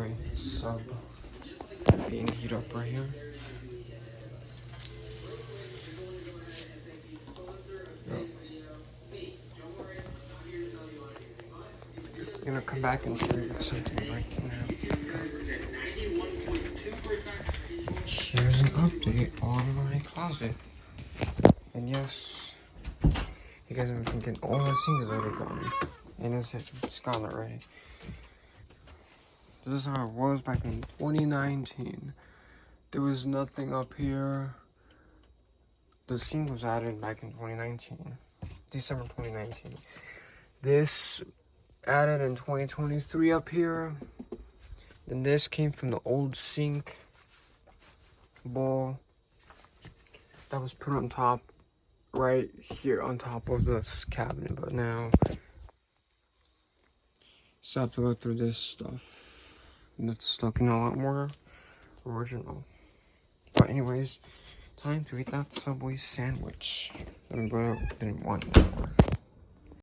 my sub being heated up right here. I'm gonna come back and show you something right now. Here's an update on my closet. And yes, you guys are thinking, all the sink is already gone. And it's gone already. This is how it was back in 2019. There was nothing up here. The sink was added back in 2019. December 2019. This added in 2023 up here. Then this came from the old sink bowl that was put on top, right here on top of this cabinet. But now, so I have to go through this stuff. And it's looking a lot more original. But anyways, time to eat that Subway sandwich. But I didn't want it anymore.